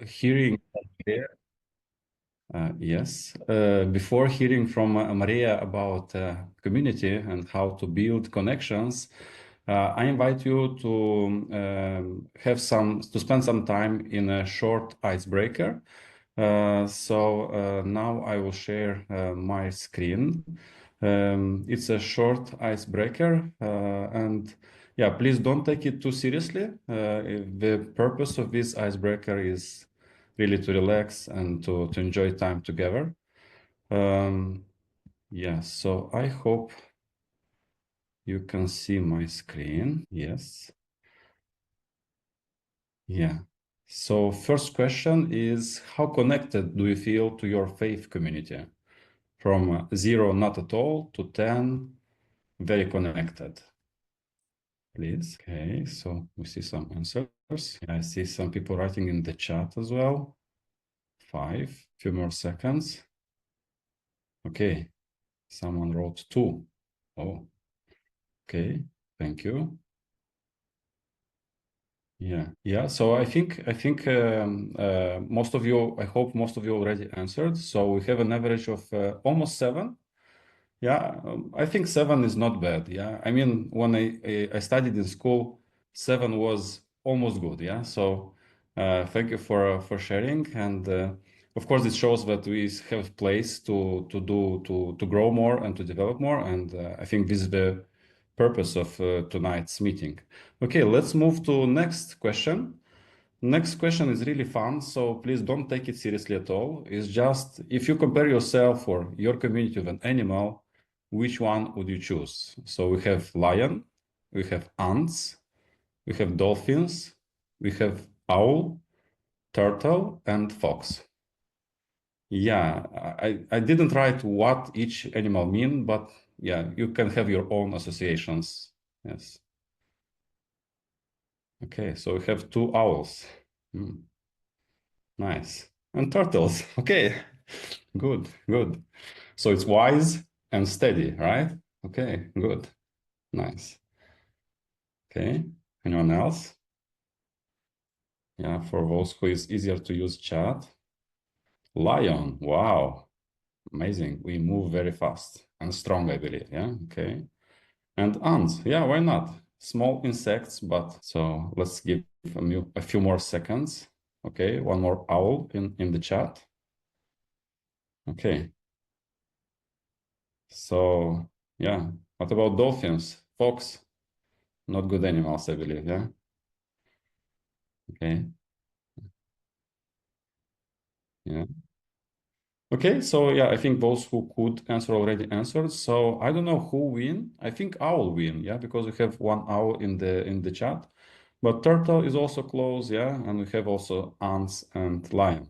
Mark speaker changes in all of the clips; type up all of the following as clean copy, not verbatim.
Speaker 1: hearing yes, before hearing from Maria about community and how to build connections, I invite you to spend some time in a short icebreaker. So now I will share my screen. It's a short icebreaker, and yeah, please don't take it too seriously. The purpose of this icebreaker is really to relax and to enjoy time together. Yeah, so I hope you can see my screen. Yes. Yeah. So first question is, how connected do you feel to your faith community? From 0, not at all, to 10, very connected. Please. Okay, so we see some answers. I see some people writing in the chat as well. 5, few more seconds. Okay, someone wrote 2. Oh, okay, thank you. Yeah. So I think most of you, I hope most of you already answered. So we have an average of almost 7. Yeah, I think 7 is not bad. Yeah, I mean, when I studied in school, 7 was almost good. Yeah, so thank you for sharing, and of course, it shows that we have place to grow more and to develop more, and I think this is the purpose of tonight's meeting. Okay, let's move to next question. Next question is really fun, so please don't take it seriously at all. It's just if you compare yourself or your community with an animal, which one would you choose? So we have lion, we have ants, we have dolphins, we have owl, turtle, and fox. Yeah, I didn't write what each animal mean, but yeah, you can have your own associations. Yes. Okay, so we have 2 owls. Nice. And turtles. Okay. Good. So it's wise and steady, right? Okay, good. Nice. Okay. Anyone else? Yeah, for those who is easier to use chat. Lion. Wow. Amazing. We move very fast and strong, I believe. Yeah. Okay. And ants. Yeah, why not? Small insects, but so let's give a few more seconds. Okay, one more owl in the chat. Okay. So yeah, what about dolphins? Fox, not good animals, I believe. Yeah. Okay. Yeah. Okay. So yeah, I think those who could answer already answered. So I don't know who win. I think owl win. Yeah, because we have one owl in the chat, but turtle is also close. Yeah, and we have also ants and lion.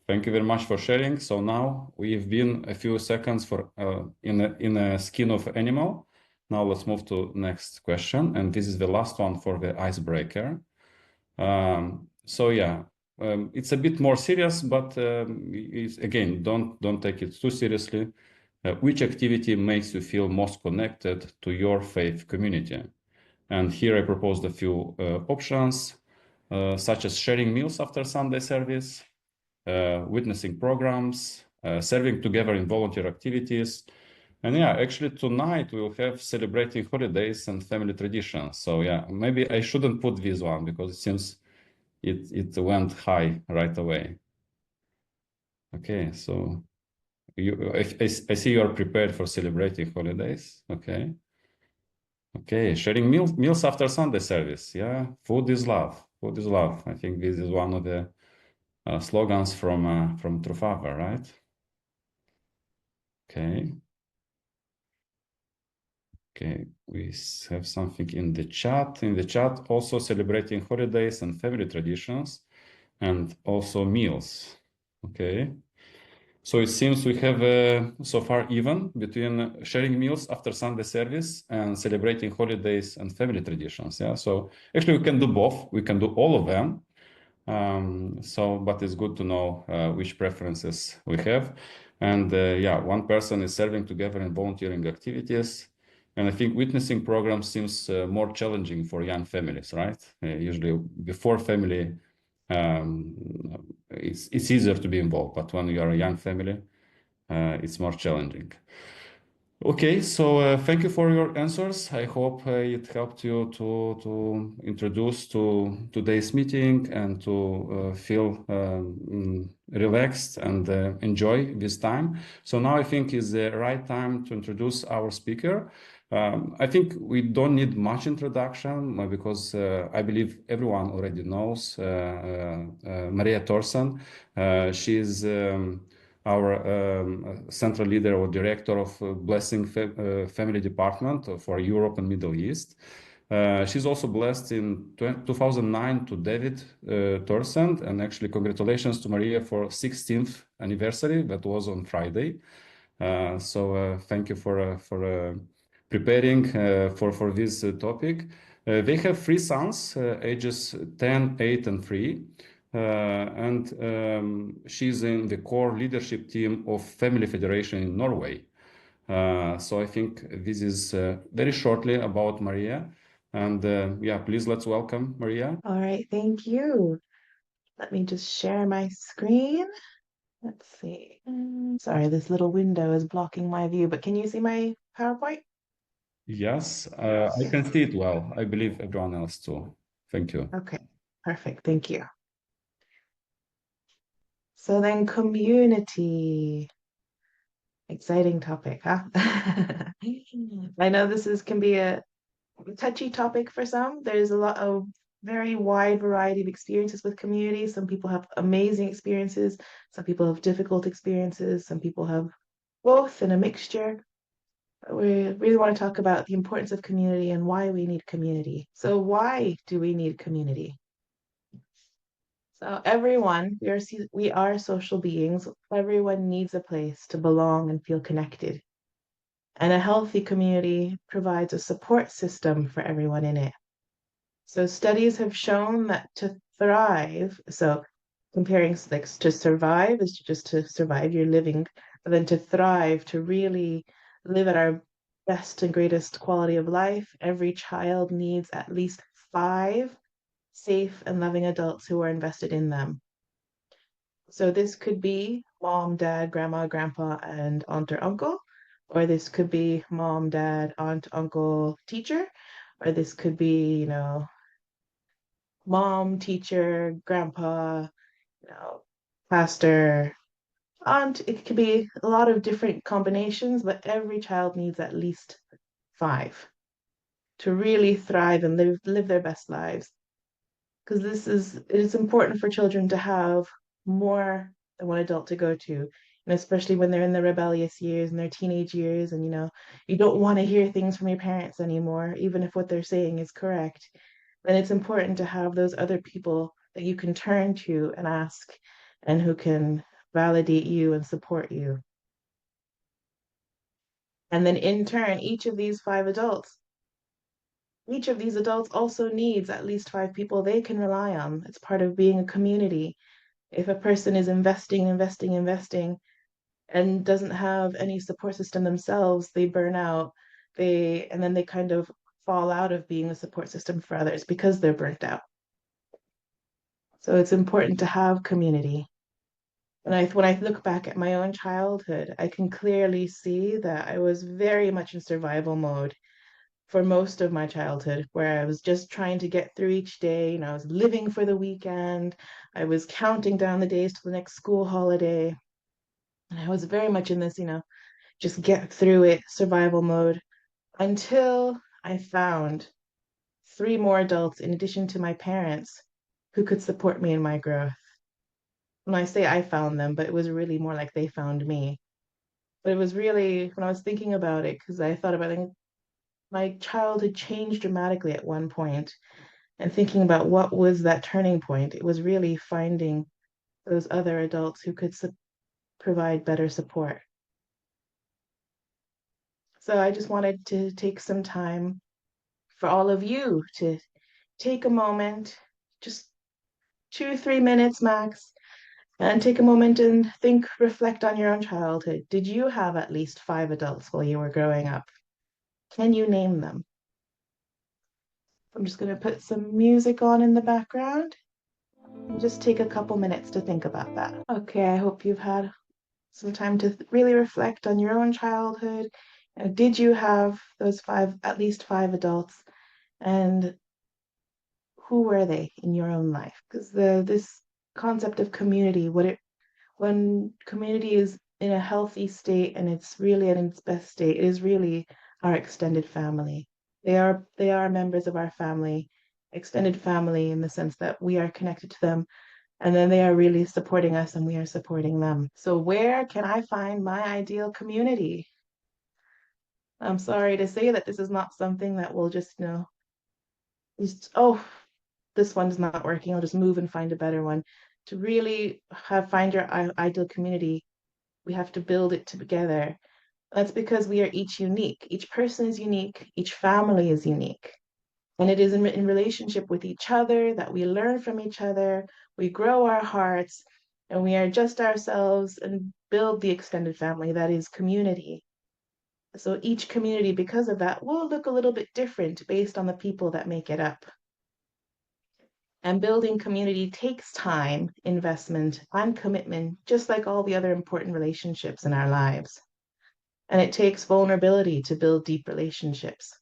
Speaker 1: Thank you very much for sharing. So now we've been a few seconds for in a skin of animal. Now let's move to next question, and this is the last one for the icebreaker. So yeah, it's a bit more serious, but again, don't take it too seriously. Which activity makes you feel most connected to your faith community? And here I proposed a few options, such as sharing meals after Sunday service, witnessing programs, serving together in volunteer activities. And yeah, actually tonight we will have celebrating holidays and family traditions. So yeah, maybe I shouldn't put this one because it seems it went high right away. Okay, so I see you are prepared for celebrating holidays. Okay. Okay, sharing meals after Sunday service. Yeah, food is love. Food is love. I think this is one of the slogans from Truffaut, right? Okay. Okay, we have something in the chat. In the chat, also celebrating holidays and family traditions, and also meals. Okay. So it seems we have so far even between sharing meals after Sunday service and celebrating holidays and family traditions. Yeah. So actually we can do both. We can do all of them. But it's good to know which preferences we have. And yeah, one person is serving together in volunteering activities. And I think witnessing programs seems more challenging for young families, right? Usually before family it's easier to be involved, but when you are a young family, it's more challenging. Okay, so thank you for your answers. I hope it helped you to introduce to today's meeting and to feel relaxed and enjoy this time. So now I think is the right time to introduce our speaker. I think we don't need much introduction because I believe everyone already knows Marea Toresen. She is our central leader or director of Blessing Family Department for Europe and Middle East. She's also blessed in 2009 to David Torsen, and actually congratulations to Maria for 16th anniversary. That was on Friday. So thank you for preparing for this topic. They have three sons, ages 10, 8, and 3. And she's in the core leadership team of Family Federation in Norway. So I think this is very shortly about Maria. And yeah, please let's welcome Maria.
Speaker 2: All right, thank you. Let me just share my screen. Let's see. Sorry, this little window is blocking my view, but can you see my PowerPoint?
Speaker 1: Yes, I can see it well. I believe everyone else too. Thank you.
Speaker 2: Okay, perfect. Thank you. So then community. Exciting topic, huh? I know can be a touchy topic for some. There's a lot of very wide variety of experiences with community. Some people have amazing experiences, some people have difficult experiences, some people have both and a mixture. We really want to talk about the importance of community and why we need community. So why do we need community? So everyone, we are social beings. Everyone needs a place to belong and feel connected. And a healthy community provides a support system for everyone in it. So studies have shown that to thrive, so comparing like to survive is just to survive, you're living, but then to thrive, to really live at our best and greatest quality of life, every child needs at least 5 safe and loving adults who are invested in them. So this could be mom, dad, grandma, grandpa, and aunt or uncle, or this could be mom, dad, aunt, uncle, teacher, or this could be, mom, teacher, grandpa, pastor, aunt. It could be a lot of different combinations, but every child needs at least 5 to really thrive and live their best lives. Because it's important for children to have more than one adult to go to, and especially when they're in their rebellious years and their teenage years, and you don't want to hear things from your parents anymore, even if what they're saying is correct. Then it's important to have those other people that you can turn to and ask, and who can validate you and support you. And then in turn, each of these adults also needs at least 5 people they can rely on. It's part of being a community. If a person is investing and doesn't have any support system themselves, they burn out. And then they kind of fall out of being a support system for others because they're burnt out. So it's important to have community. And when I look back at my own childhood, I can clearly see that I was very much in survival mode for most of my childhood, where I was just trying to get through each day. I was living for the weekend. I was counting down the days to the next school holiday. And I was very much in this, just get through it survival mode until I found 3 more adults in addition to my parents who could support me in my growth. When I say I found them, but it was really more like they found me. But it was really, when I was thinking about it, because I thought about it, my childhood changed dramatically at one point, and thinking about what was that turning point, it was really finding those other adults who could provide better support. So I just wanted to take some time for all of you to take a moment, just 2, 3 minutes max, and take a moment and reflect on your own childhood. Did you have at least 5 adults while you were growing up? Can you name them? I'm just going to put some music on in the background. Just take a couple minutes to think about that. Okay, I hope you've had some time to really reflect on your own childhood. Did you have those at least five adults, and who were they in your own life? Because this concept of community, when community is in a healthy state and it's really in its best state, it is really our extended family. They are members of our family, extended family in the sense that we are connected to them, and then they are really supporting us and we are supporting them. So where can I find my ideal community? I'm sorry to say that this is not something that will just, oh, this one's not working. I'll just move and find a better one. To really find your ideal community, we have to build it together. That's because we are each unique. Each person is unique. Each family is unique. And it is in relationship with each other that we learn from each other, we grow our hearts, and we adjust ourselves and build the extended family that is community. So each community, because of that, will look a little bit different based on the people that make it up. And building community takes time, investment, and commitment, just like all the other important relationships in our lives. And it takes vulnerability to build deep relationships.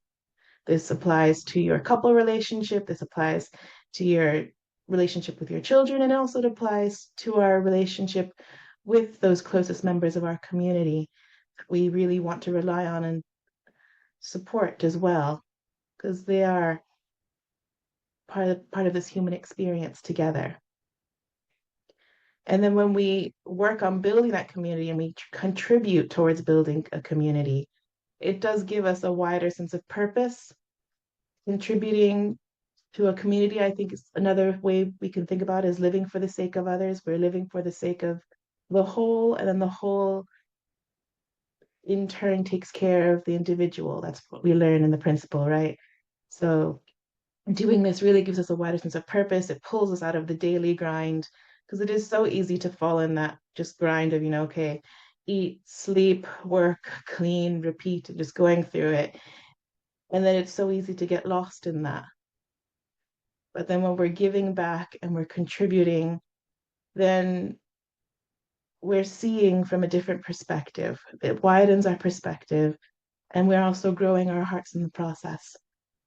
Speaker 2: This applies to your couple relationship, this applies to your relationship with your children, and also it applies to our relationship with those closest members of our community that we really want to rely on and support as well, because they are part of this human experience together. And then when we work on building that community and we contribute towards building a community, it does give us a wider sense of purpose. Contributing to a community, I think, is another way we can think about is living for the sake of others. We're living for the sake of the whole, and then the whole in turn takes care of the individual. That's what we learn in the principle, right? So doing this really gives us a wider sense of purpose. It pulls us out of the daily grind because it is so easy to fall in that just grind of, okay, eat, sleep, work, clean, repeat, and just going through it. And then it's so easy to get lost in that. But then when we're giving back and we're contributing, then we're seeing from a different perspective. It widens our perspective, and we're also growing our hearts in the process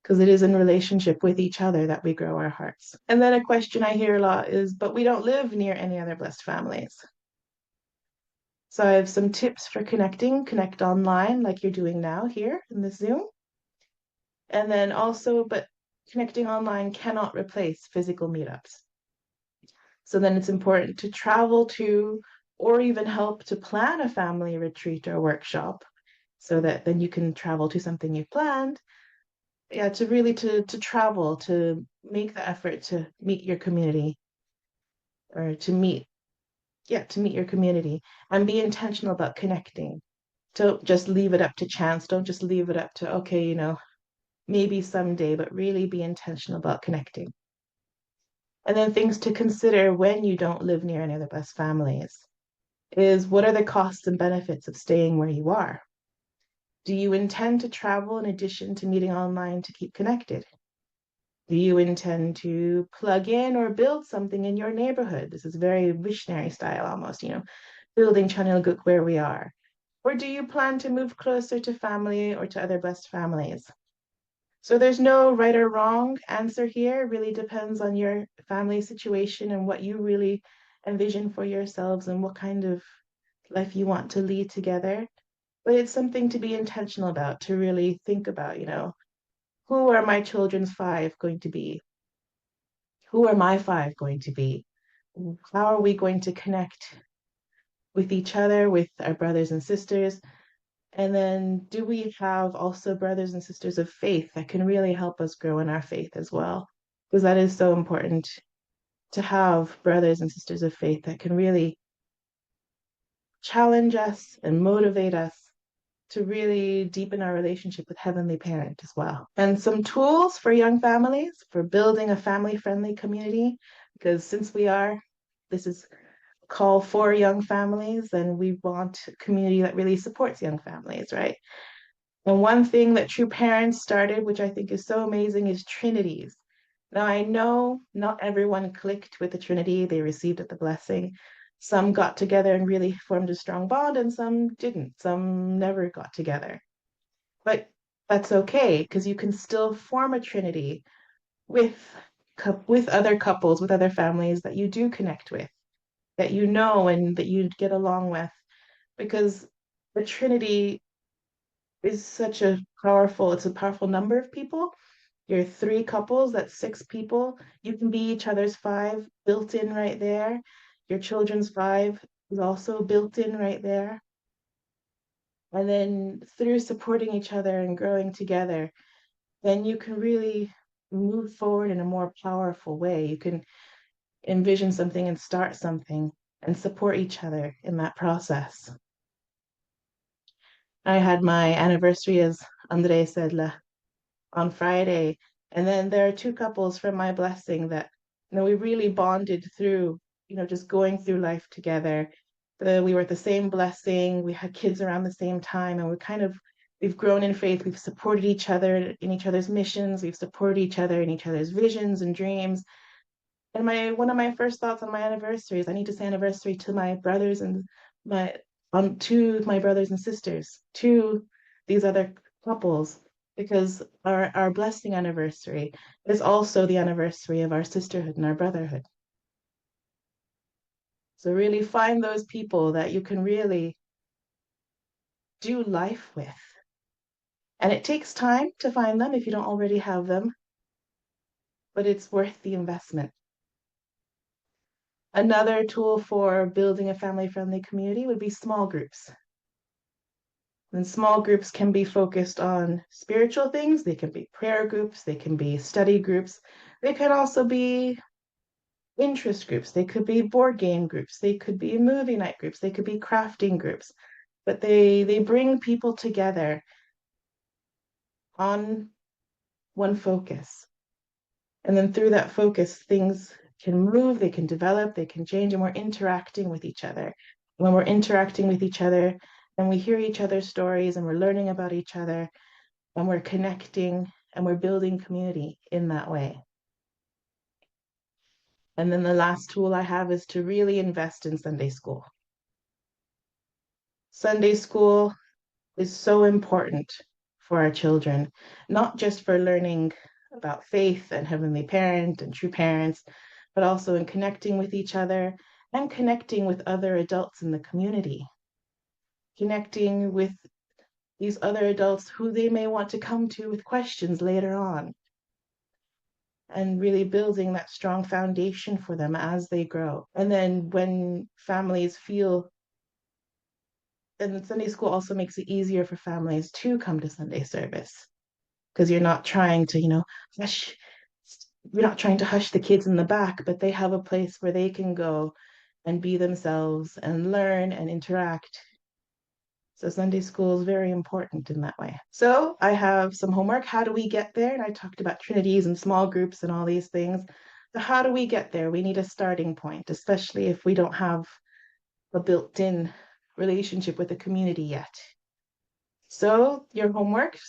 Speaker 2: because it is in relationship with each other that we grow our hearts. And then a question I hear a lot is, but we don't live near any other blessed families. So I have some tips for connecting. Connect online like you're doing now here in the Zoom. And then also, but connecting online cannot replace physical meetups. So then it's important to travel to or even help to plan a family retreat or workshop so that then you can travel to something you've planned. Yeah, to really to travel, to make the effort to meet your community or to meet your community and be intentional about connecting. Don't just leave it up to chance. Don't just leave it up to, okay, maybe someday, but really be intentional about connecting. And then things to consider when you don't live near any other blessed families is what are the costs and benefits of staying where you are? Do you intend to travel in addition to meeting online to keep connected? Do you intend to plug in or build something in your neighborhood? This is very missionary style almost, building Chanilguk where we are. Or do you plan to move closer to family or to other blessed families? So there's no right or wrong answer here. It really depends on your family situation and what you really envision for yourselves and what kind of life you want to lead together. But it's something to be intentional about, to really think about, who are my children's five going to be? Who are my five going to be? How are we going to connect with each other, with our brothers and sisters? And then do we have also brothers and sisters of faith that can really help us grow in our faith as well? Because that is so important to have brothers and sisters of faith that can really challenge us and motivate us to really deepen our relationship with Heavenly Parent as well. And some tools for young families for building a family-friendly community, because since this is a call for young families, then we want a community that really supports young families, right? And one thing that True Parents started, which I think is so amazing, is Trinities. Now, I know not everyone clicked with the Trinity, they received the blessing. Some got together and really formed a strong bond, and some didn't. Some never got together. But that's okay, because you can still form a Trinity with with other couples, with other families that you do connect with, that you know and that you get along with, because the Trinity is such a it's a powerful number of people. You're three couples, that's six people. You can be each other's five, built in right there. Your children's five is also built in right there. And then through supporting each other and growing together, then you can really move forward in a more powerful way. You can envision something and start something and support each other in that process. I had my anniversary, as Andre said, on Friday. And then there are two couples from my blessing that, we really bonded through, just going through life together. We were at the same blessing, we had kids around the same time, and we've grown in faith. We've supported each other in each other's missions. We've supported each other in each other's visions and dreams. And one of my first thoughts on my anniversary is I need to say anniversary to my brothers and my to my brothers and sisters, to these other couples, because our blessing anniversary is also the anniversary of our sisterhood and our brotherhood. So really find those people that you can really do life with. And it takes time to find them if you don't already have them, but it's worth the investment. Another tool for building a family-friendly community would be small groups. And small groups can be focused on spiritual things. They can be prayer groups, they can be study groups, they can also be interest groups, they could be board game groups, they could be movie night groups, they could be crafting groups. But they bring people together on one focus. And then through that focus, things can move, they can develop, they can change, and we're interacting with each other. When we're interacting with each other, and we hear each other's stories and we're learning about each other, and we're connecting and we're building community in that way. And then the last tool I have is to really invest in Sunday school. Sunday school is so important for our children, not just for learning about faith and Heavenly Parent and true parents, but also in connecting with each other and connecting with other adults in the community, connecting with these other adults who they may want to come to with questions later on, and really building that strong foundation for them as they grow. And then when families feel, and Sunday school also makes it easier for families to come to Sunday service, because you're not trying to, hush, you're not trying to hush the kids in the back, but they have a place where they can go and be themselves and learn and interact. So Sunday school is very important in that way. So I have some homework. How do we get there? And I talked about trinities and small groups and all these things. So how do we get there? We need a starting point, especially if we don't have a built-in relationship with the community yet. So your homework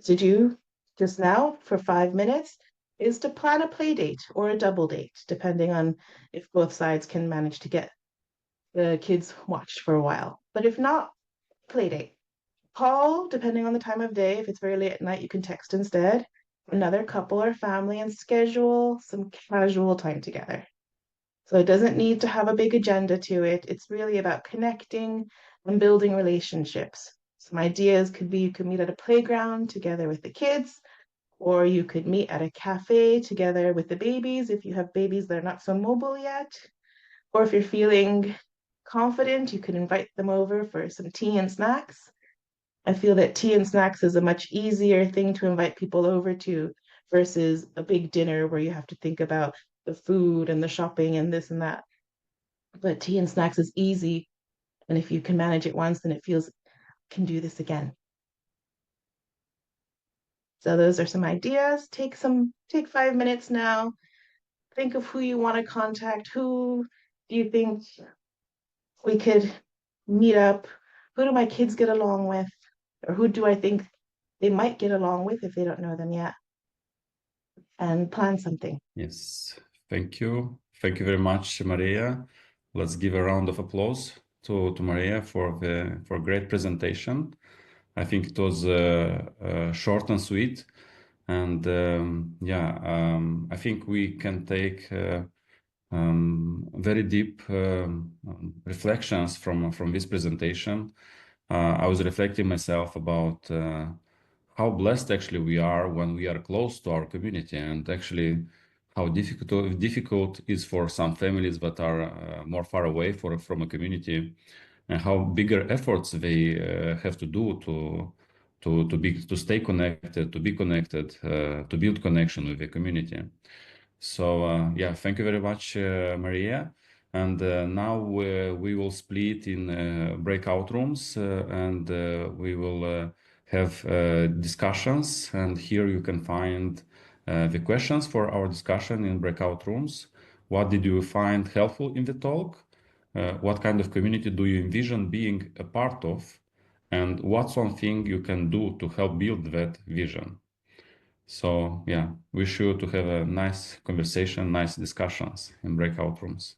Speaker 2: to do just now for 5 minutes is to plan a play date or a double date, depending on if both sides can manage to get the kids watched for a while. But if not, play date. Call, depending on the time of day. If it's very late at night, you can text instead. Another couple or family and schedule some casual time together. So it doesn't need to have a big agenda to it. It's really about connecting and building relationships. Some ideas could be you could meet at a playground together with the kids, or you could meet at a cafe together with the babies if you have babies that are not so mobile yet. Or if you're feeling confident, you could invite them over for some tea and snacks. I feel that tea and snacks is a much easier thing to invite people over to versus a big dinner where you have to think about the food and the shopping and this and that. But tea and snacks is easy. And if you can manage it once, then it feels, can do this again. So those are some ideas. Take 5 minutes now. Think of who you want to contact. Who do you think we could meet up? Who do my kids get along with? Or who do I think they might get along with if they don't know them yet? and plan something.
Speaker 1: Yes, thank you. Thank you very much, Maria. Let's give a round of applause to Maria for a great presentation. I think it was short and sweet, and I think we can take very deep reflections from this presentation. I was reflecting myself about how blessed actually we are when we are close to our community, and actually how difficult is for some families that are more far away from a community, and how bigger efforts they have to do to stay connected, to be connected, to build connection with the community. So yeah, thank you very much, Maria. And now we will split in breakout rooms, and we will have discussions. And here you can find the questions for our discussion in breakout rooms. What did you find helpful in the talk? What kind of community do you envision being a part of? And what's one thing you can do to help build that vision? So yeah, wish you to have a nice conversation, nice discussions in breakout rooms.